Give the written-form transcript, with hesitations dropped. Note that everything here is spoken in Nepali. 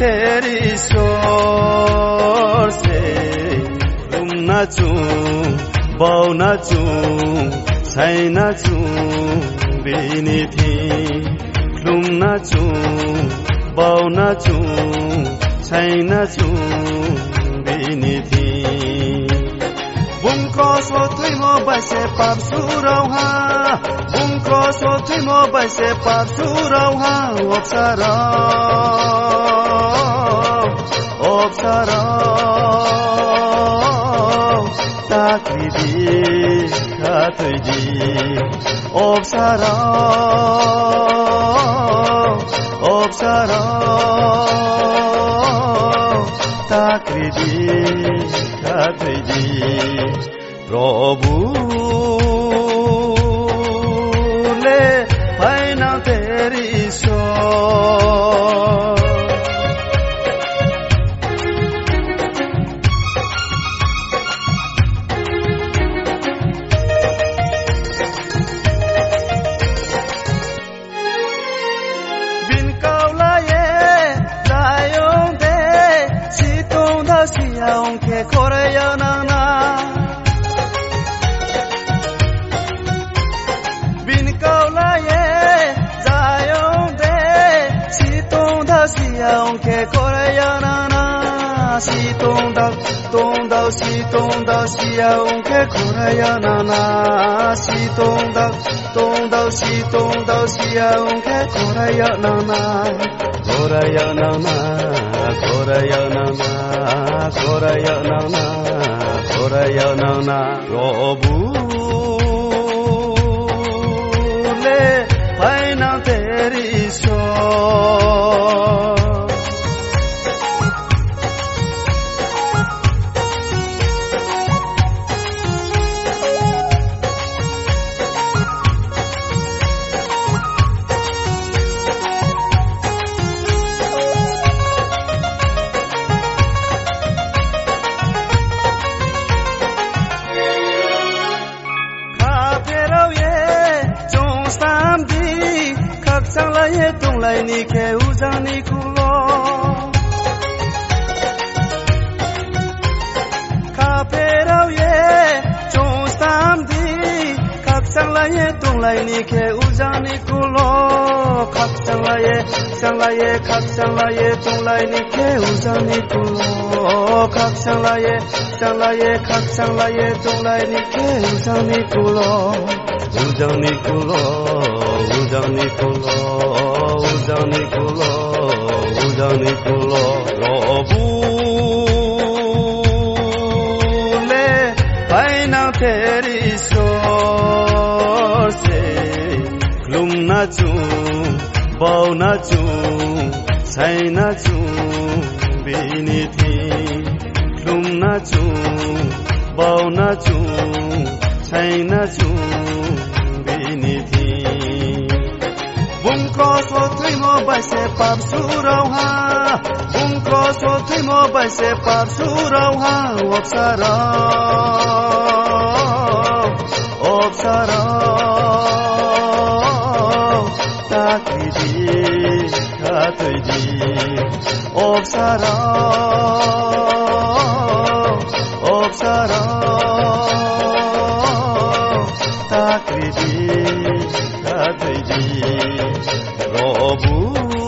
तेरी शोर से घुम्न चूं बौन चूं छैन चूं बिनिथि घुम्न चूं बौन चूं छैन चूं बिनिथि बुमको सोथुइ मो बसे पाप सुरौहा बुमको सोथुइ मो बसे पाप सुरौहा ओप्सरा ताकृति खातुइदि ओप्सरा ताकृति खातुइदि प्रभुले हैन तेरी ईश्वर aunque correa nana bin kaula ye zayon de siton da si aunque correa nana siton da si aunque correa nana siton da si aunque correa nana Korayana Prabhule paina teri ईश्वर Tunglai ni ke uzani kulo Kaperau ye chong sam di Kaksang la ye tungላይ ni ke uzani kulo Kaksang la ye tungላይ ni ke uzani kulo Kaksang la ye tungላይ ni ke uzani kulo Uzani kulo Prabhule paina teri ईश्वर से घुम्न चूं बौन चूं छैन चूं बिनिथि घुम्न चूं बौन चूं छैन चूं बिनिथि बुमको सोथुइ मो बसे पाप सुरौहा बुमको सोथुइ मो बसे पाप सुरौहा ओप्सरा ताकृति खातुइदि ओप्सरा ताकृति खातुइदि प्रभु